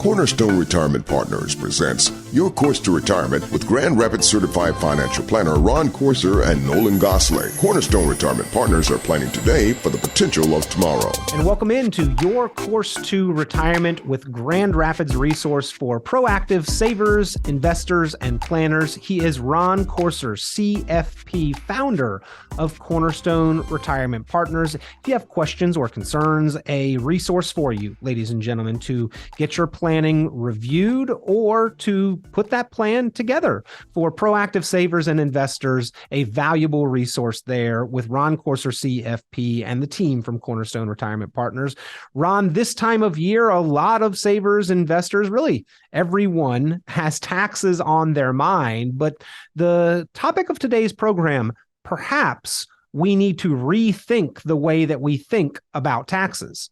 Cornerstone Retirement Partners presents Your Course to Retirement with Grand Rapids Certified Financial Planner Ron Corser and Nolan Gosley. Cornerstone Retirement Partners are planning today for the potential of tomorrow. And welcome into Your Course to Retirement with Grand Rapids resource for proactive savers, investors, and planners. He is Ron Corser, CFP, founder of Cornerstone Retirement Partners. If you have questions or concerns, a resource for you, ladies and gentlemen, to get your planning reviewed or to put that plan together for proactive savers and investors, a valuable resource there with Ron Corser, CFP, and the team from Cornerstone Retirement Partners. Ron, this time of year, a lot of savers, investors, really everyone has taxes on their mind, but the topic of today's program, perhaps we need to rethink the way that we think about taxes.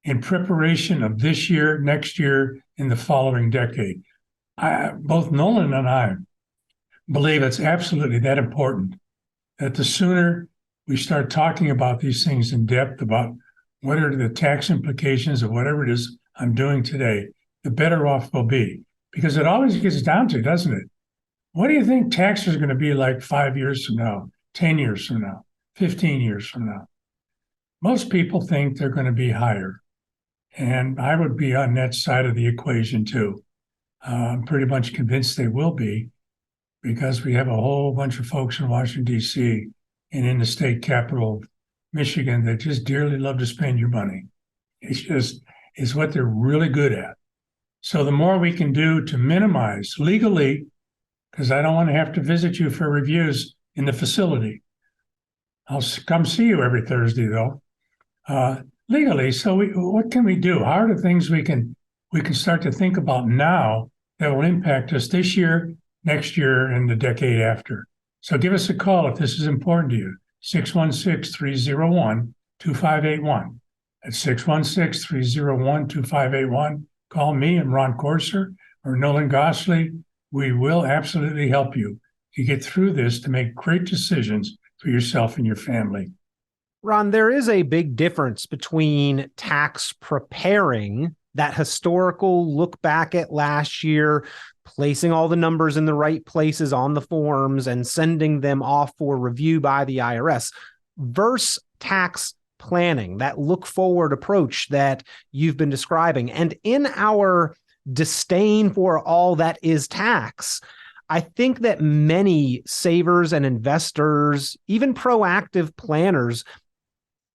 In preparation of this year, next year, and the following decade. Both Nolan and I believe it's absolutely that important that the sooner we start talking about these things in depth, about what are the tax implications of whatever it is I'm doing today, the better off we'll be. Because it always gets down to, doesn't it? What do you think taxes are going to be like 5 years from now, 10 years from now, 15 years from now? Most people think they're going to be higher. And I would be on that side of the equation too. I'm pretty much convinced they will be, because we have a whole bunch of folks in Washington, D.C. and in the state capital of Michigan that just dearly love to spend your money. It's what they're really good at. So the more we can do to minimize legally, because I don't want to have to visit you for reviews in the facility. I'll come see you every Thursday though. Legally, so what can we do? How are the things we can start to think about now that will impact us this year, next year, and the decade after? So give us a call if this is important to you. 616-301-2581. That's 616-301-2581. Call me, I'm Ron Corser, or Nolan Gosley. We will absolutely help you to get through this to make great decisions for yourself and your family. Ron, there is a big difference between tax preparing, that historical look back at last year, placing all the numbers in the right places on the forms and sending them off for review by the IRS, versus tax planning, that look forward approach that you've been describing. And in our disdain for all that is tax, I think that many savers and investors, even proactive planners,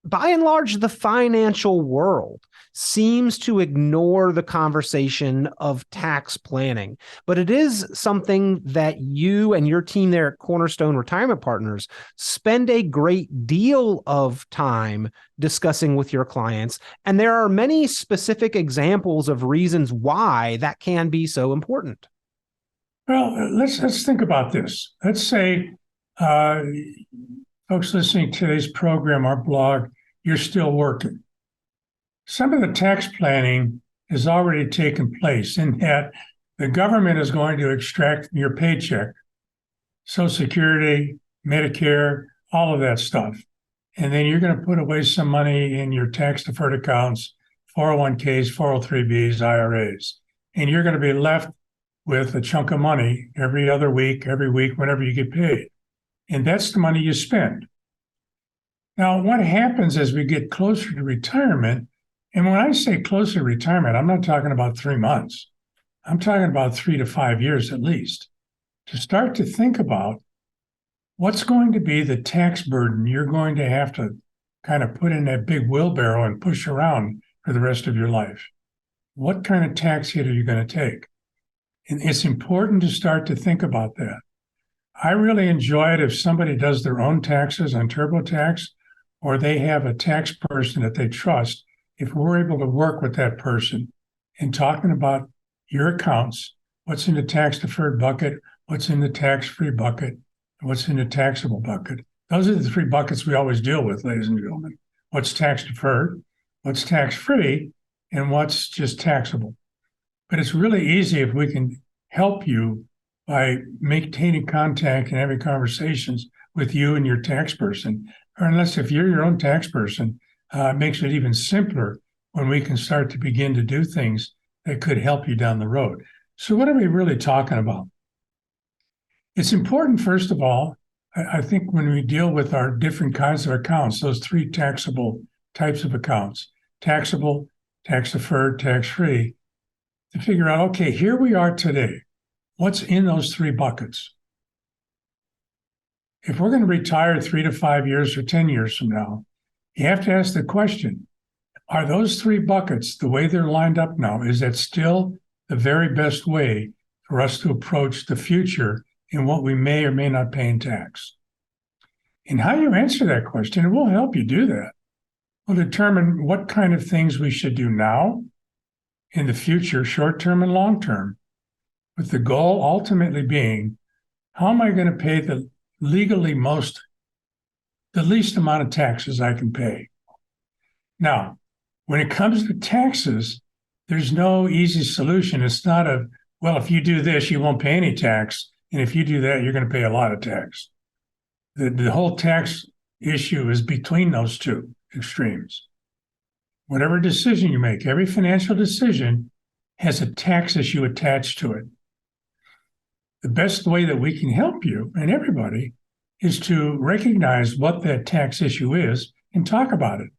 by and large, the financial world seems to ignore the conversation of tax planning. But it is something that you and your team there at Cornerstone Retirement Partners spend a great deal of time discussing with your clients. And there are many specific examples of reasons why that can be so important. Well, let's think about this. Let's say, folks listening to today's program, our blog, you're still working. Some of the tax planning has already taken place in that the government is going to extract from your paycheck, Social Security, Medicare, all of that stuff. And then you're going to put away some money in your tax-deferred accounts, 401ks, 403bs, IRAs. And you're going to be left with a chunk of money every week, whenever you get paid. And that's the money you spend. Now, what happens as we get closer to retirement, and when I say closer to retirement, I'm not talking about 3 months. I'm talking about 3 to 5 years at least, to start to think about what's going to be the tax burden you're going to have to kind of put in that big wheelbarrow and push around for the rest of your life. What kind of tax hit are you going to take? And it's important to start to think about that. I really enjoy it if somebody does their own taxes on TurboTax, or they have a tax person that they trust, if we're able to work with that person in talking about your accounts, what's in the tax-deferred bucket, what's in the tax-free bucket, and what's in the taxable bucket. Those are the 3 buckets we always deal with, ladies and gentlemen. What's tax-deferred, what's tax-free, and what's just taxable. But it's really easy if we can help you by maintaining contact and having conversations with you and your tax person. Or unless if you're your own tax person, it makes it even simpler when we can start to begin to do things that could help you down the road. So what are we really talking about? It's important, first of all, I think when we deal with our different kinds of accounts, those three taxable types of accounts, taxable, tax deferred, tax free, to figure out, okay, here we are today. What's in those three buckets? If we're going to retire 3 to 5 years or 10 years from now, you have to ask the question, are those three buckets, the way they're lined up now, is that still the very best way for us to approach the future in what we may or may not pay in tax? And how you answer that question, it will help you do that. Will determine what kind of things we should do now, in the future, short term and long term, with the goal ultimately being, how am I going to pay the least amount of taxes I can pay? Now, when it comes to taxes, there's no easy solution. It's not well, if you do this, you won't pay any tax. And if you do that, you're going to pay a lot of tax. The whole tax issue is between those two extremes. Whatever decision you make, every financial decision has a tax issue attached to it. The best way that we can help you and everybody is to recognize what that tax issue is and talk about it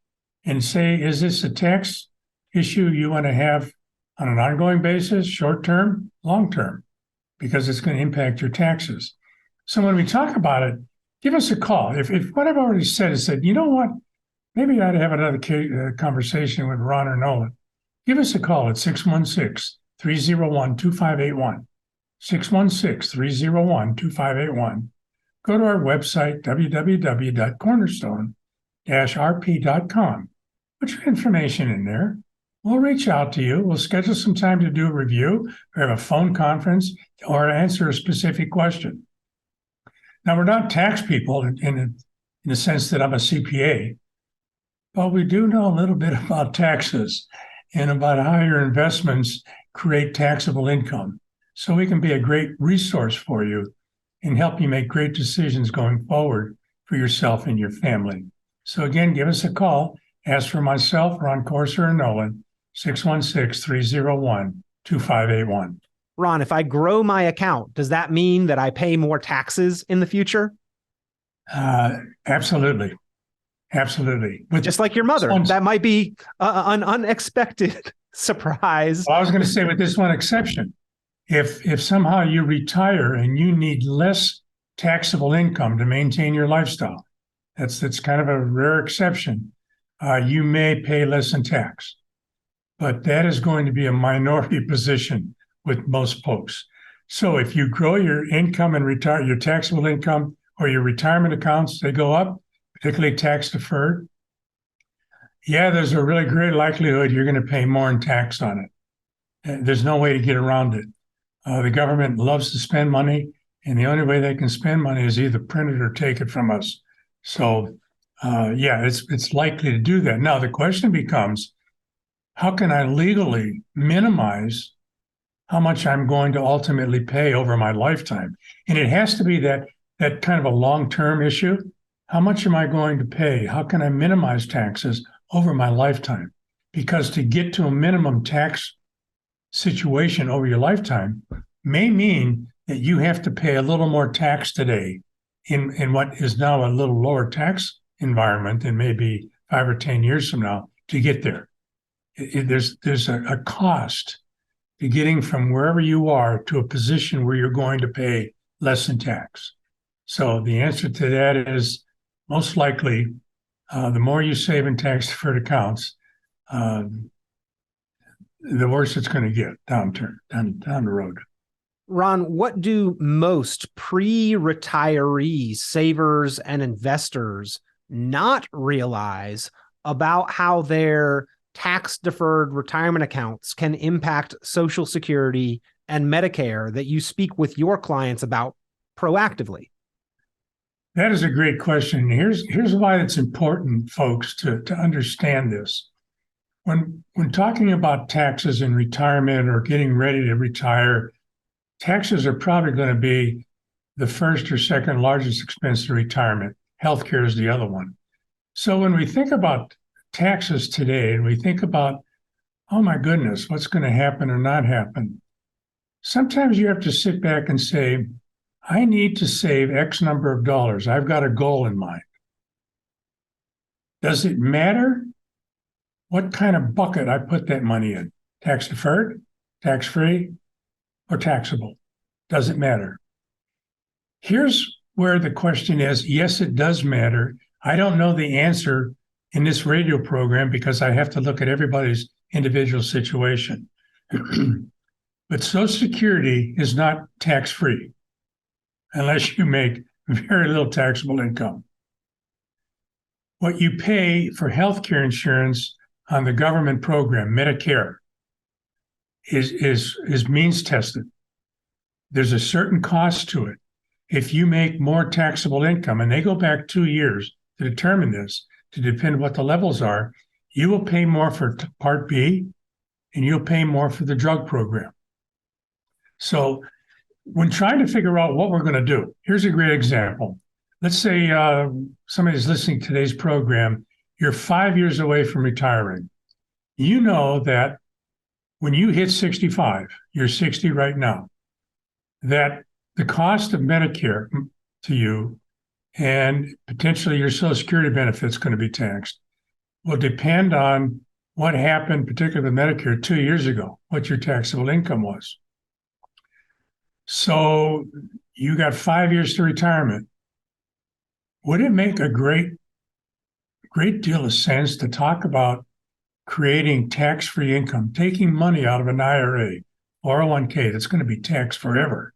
and say, is this a tax issue you want to have on an ongoing basis, short term, long term, because it's going to impact your taxes. So when we talk about it, give us a call. If what I've already said is said, you know what, maybe I'd have another conversation with Ron or Nolan. Give us a call at 616-301-2581. 616-301-2581. Go to our website, www.cornerstone-rp.com. Put your information in there. We'll reach out to you. We'll schedule some time to do a review or have a phone conference or answer a specific question. Now, we're not tax people in the sense that I'm a CPA, but we do know a little bit about taxes and about how your investments create taxable income. So we can be a great resource for you and help you make great decisions going forward for yourself and your family. So again, give us a call. Ask for myself, Ron Corser, or Nolan, 616-301-2581. Ron, if I grow my account, does that mean that I pay more taxes in the future? Absolutely. Absolutely. Just like your mother, that might be an unexpected surprise. Well, I was going to say with this one exception, if somehow you retire and you need less taxable income to maintain your lifestyle, that's kind of a rare exception. You may pay less in tax, but that is going to be a minority position with most folks. So if you grow your income and retire your taxable income or your retirement accounts, they go up, particularly tax deferred. Yeah, there's a really great likelihood you're going to pay more in tax on it. There's no way to get around it. The government loves to spend money, and the only way they can spend money is either print it or take it from us. So, it's likely to do that. Now, the question becomes, how can I legally minimize how much I'm going to ultimately pay over my lifetime? And it has to be that kind of a long-term issue. How much am I going to pay? How can I minimize taxes over my lifetime? Because to get to a minimum tax situation over your lifetime may mean that you have to pay a little more tax today in what is now a little lower tax environment than maybe 5 or 10 years from now to get there. There's a cost to getting from wherever you are to a position where you're going to pay less in tax. So the answer to that is most likely the more you save in tax-deferred accounts, the worse it's going to get down the road. Ron, what do most pre-retiree savers and investors not realize about how their tax-deferred retirement accounts can impact Social Security and Medicare that you speak with your clients about proactively? That is a great question. Here's why it's important, folks, to understand this. When talking about taxes in retirement or getting ready to retire, taxes are probably going to be the first or second largest expense to retirement. Healthcare is the other one. So when we think about taxes today and we think about oh my goodness, what's going to happen or not happen? Sometimes you have to sit back and say, I need to save X number of dollars. I've got a goal in mind. Does it matter what kind of bucket I put that money in? Tax deferred, tax free, or taxable? Doesn't matter. Here's where the question is, yes, it does matter. I don't know the answer in this radio program because I have to look at everybody's individual situation. But Social Security is not tax-free unless you make very little taxable income. What you pay for healthcare insurance on the government program, Medicare, is means tested. There's a certain cost to it. If you make more taxable income, and they go back 2 years to determine this, to depend what the levels are, you will pay more for Part B, and you'll pay more for the drug program. So when trying to figure out what we're going to do, here's a great example. Let's say somebody's listening to today's program, you're 5 years away from retiring. You know that when you hit 65, you're 60 right now, that the cost of Medicare to you and potentially your Social Security benefits going to be taxed will depend on what happened, particularly with Medicare 2 years ago, what your taxable income was. So you got 5 years to retirement. Would it make a great deal of sense to talk about creating tax-free income, taking money out of an IRA, 401k that's going to be taxed forever,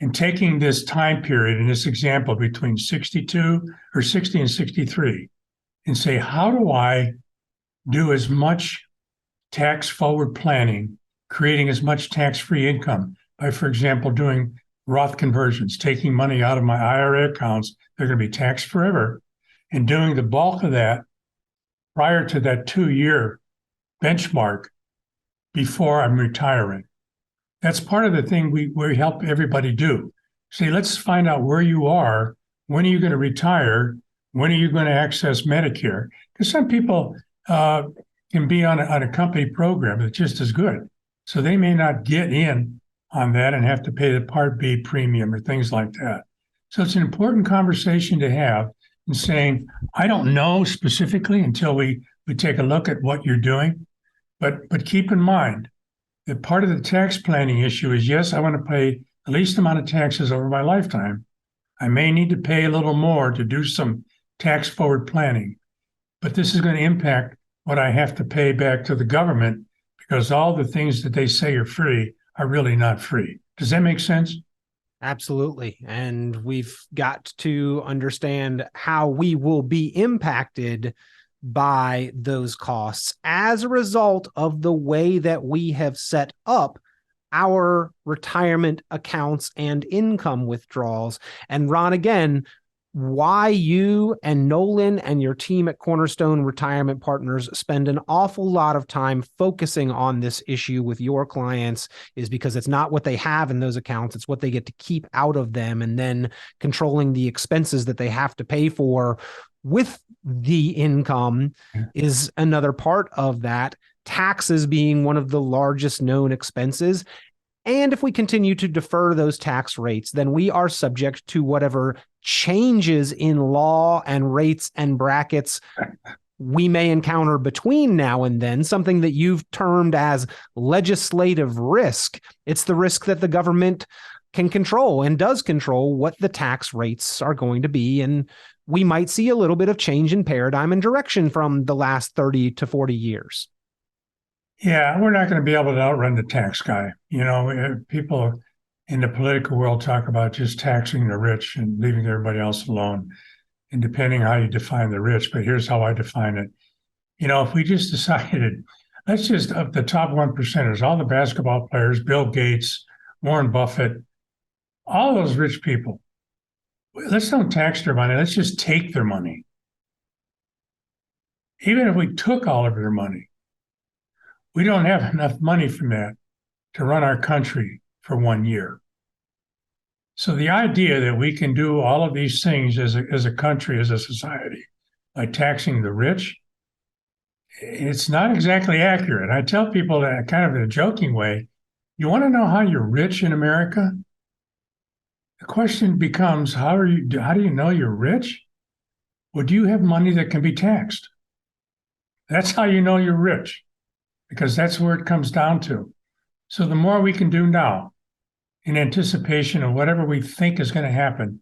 and taking this time period in this example between 62 or 60 and 63 and say, how do I do as much tax-forward planning, creating as much tax-free income by, for example, doing Roth conversions, taking money out of my IRA accounts, they're going to be taxed forever, and doing the bulk of that prior to that 2-year benchmark before I'm retiring. That's part of the thing we help everybody do. Say, let's find out where you are. When are you going to retire? When are you going to access Medicare? Because some people can be on a company program that's just as good. So they may not get in on that and have to pay the Part B premium or things like that. So it's an important conversation to have in saying, I don't know specifically until we take a look at what you're doing, but keep in mind that part of the tax planning issue is, yes, I want to pay the least amount of taxes over my lifetime. I may need to pay a little more to do some tax forward planning, but this is going to impact what I have to pay back to the government because all the things that they say are free are really not free. Does that make sense? Absolutely. And we've got to understand how we will be impacted by those costs as a result of the way that we have set up our retirement accounts and income withdrawals. And Ron, again, why you and Nolan and your team at Cornerstone Retirement Partners spend an awful lot of time focusing on this issue with your clients is because it's not what they have in those accounts. It's what they get to keep out of them, and then controlling the expenses that they have to pay for with the income is another part of that. Taxes being one of the largest known expenses. And if we continue to defer those tax rates, then we are subject to whatever changes in law and rates and brackets we may encounter between now and then, something that you've termed as legislative risk. It's the risk that the government can control and does control what the tax rates are going to be. And we might see a little bit of change in paradigm and direction from the last 30 to 40 years. Yeah, we're not going to be able to outrun the tax guy. You know, people in the political world talk about just taxing the rich and leaving everybody else alone. And depending how you define the rich, but here's how I define it. You know, if we just decided, let's just up the top 1%ers, all the basketball players, Bill Gates, Warren Buffett, all those rich people, let's don't tax their money. Let's just take their money. Even if we took all of their money, we don't have enough money from that to run our country for 1 year. So the idea that we can do all of these things as a country, as a society, by taxing the rich It's not exactly accurate. I tell people that kind of in a joking way, you want to know how you're rich in America? The question becomes, how do you know you're rich? Well, do you have money that can be taxed? That's how you know you're rich, because that's where it comes down to. So the more we can do now in anticipation of whatever we think is going to happen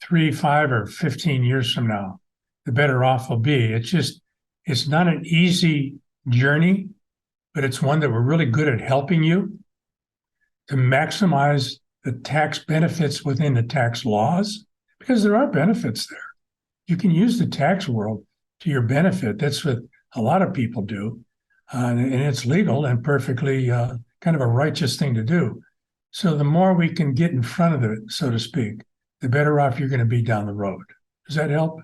3, 5, or 15 years from now, the better off we'll be. It's not an easy journey, but it's one that we're really good at helping you to maximize the tax benefits within the tax laws, because there are benefits there. You can use the tax world to your benefit. That's what a lot of people do. And it's legal and perfectly kind of a righteous thing to do. So the more we can get in front of it, so to speak, the better off you're going to be down the road. Does that help?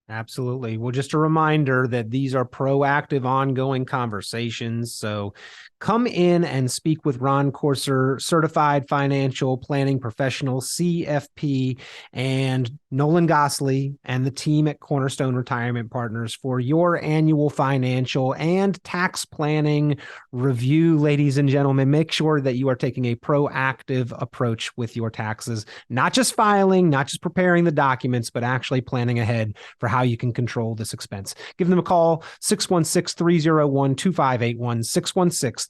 Absolutely. Well, just a reminder that these are proactive, ongoing conversations. So come in and speak with Ron Corser, Certified Financial Planning Professional, CFP, and Nolan Gosley and the team at Cornerstone Retirement Partners for your annual financial and tax planning review. Ladies and gentlemen, make sure that you are taking a proactive approach with your taxes, not just filing, not just preparing the documents, but actually planning ahead for how you can control this expense. Give them a call, 616-301-2581,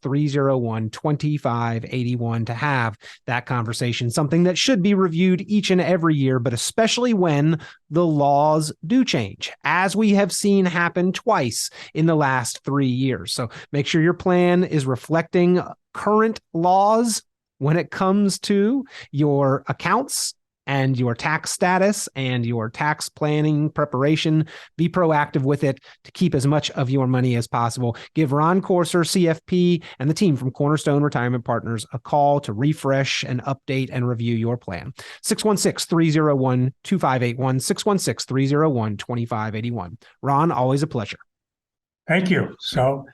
616-301-2581 to have that conversation, something that should be reviewed each and every year, but especially when the laws do change, as we have seen happen twice in the last 3 years. So make sure your plan is reflecting current laws when it comes to your accounts and your tax status and your tax planning preparation. Be proactive with it to keep as much of your money as possible. Give Ron Corser, CFP, and the team from Cornerstone Retirement Partners a call to refresh and update and review your plan. 616-301-2581, 616-301-2581. Ron, always a pleasure. Thank you. So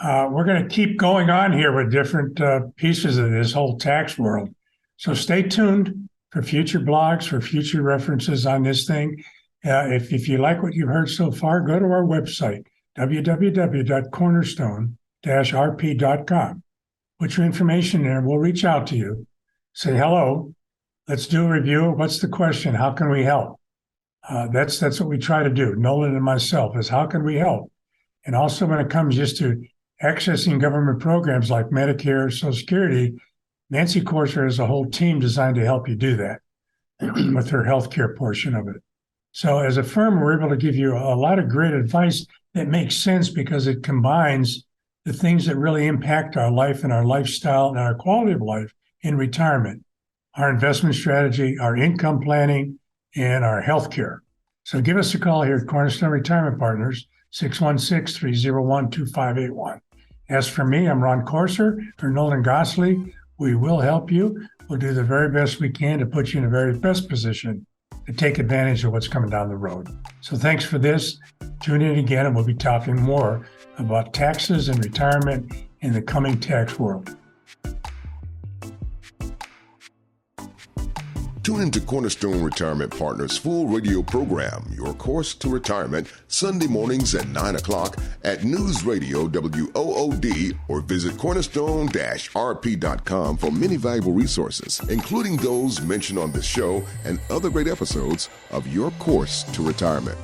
we're going to keep going on here with different pieces of this whole tax world. So stay tuned for future blogs, for future references on this thing. If you like what you've heard so far, go to our website, www.cornerstone-rp.com. Put your information there. We'll reach out to you. Say, hello, let's do a review. What's the question? How can we help? That's what we try to do, Nolan and myself, is how can we help? And also when it comes just to accessing government programs like Medicare, Social Security, Nancy Corser has a whole team designed to help you do that with her healthcare portion of it. So as a firm, we're able to give you a lot of great advice that makes sense because it combines the things that really impact our life and our lifestyle and our quality of life in retirement, our investment strategy, our income planning, and our healthcare. So give us a call here at Cornerstone Retirement Partners, 616-301-2581. As for me, I'm Ron Corser or Nolan Gosley. We will help you. We'll do the very best we can to put you in the very best position to take advantage of what's coming down the road. So thanks for this. Tune in again, and we'll be talking more about taxes and retirement in the coming tax world. Tune into Cornerstone Retirement Partners' full radio program, Your Course to Retirement, Sunday mornings at 9 o'clock at News Radio WOOD, or visit cornerstone-rp.com for many valuable resources, including those mentioned on this show and other great episodes of Your Course to Retirement.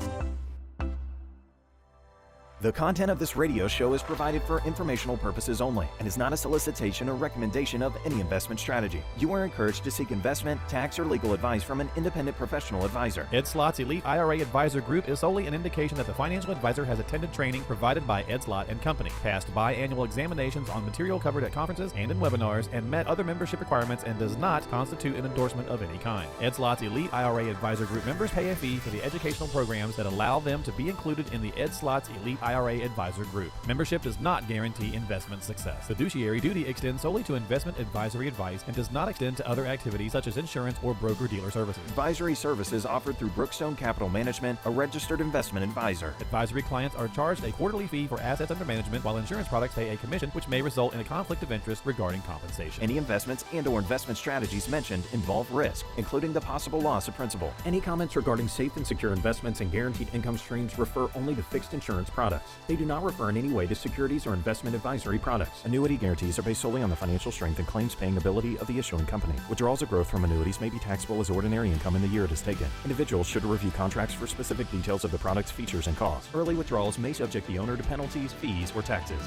The content of this radio show is provided for informational purposes only and is not a solicitation or recommendation of any investment strategy. You are encouraged to seek investment, tax, or legal advice from an independent professional advisor. Ed Slott's Elite IRA Advisor Group is solely an indication that the financial advisor has attended training provided by Ed Slott and Company, passed biannual examinations on material covered at conferences and in webinars, and met other membership requirements, and does not constitute an endorsement of any kind. Ed Slott's Elite IRA Advisor Group members pay a fee for the educational programs that allow them to be included in the Ed Slott's Elite IRA Advisor Group. Membership does not guarantee investment success. Fiduciary duty extends solely to investment advisory advice and does not extend to other activities such as insurance or broker-dealer services. Advisory services offered through Brookstone Capital Management, a registered investment advisor. Advisory clients are charged a quarterly fee for assets under management, while insurance products pay a commission, which may result in a conflict of interest regarding compensation. Any investments and/or investment strategies mentioned involve risk, including the possible loss of principal. Any comments regarding safe and secure investments and guaranteed income streams refer only to fixed insurance products. products. They do not refer in any way to securities or investment advisory products. Annuity guarantees are based solely on the financial strength and claims paying ability of the issuing company. Withdrawals or growth from annuities may be taxable as ordinary income in the year it is taken. Individuals should review contracts for specific details of the product's features and costs. Early withdrawals may subject the owner to penalties, fees, or taxes.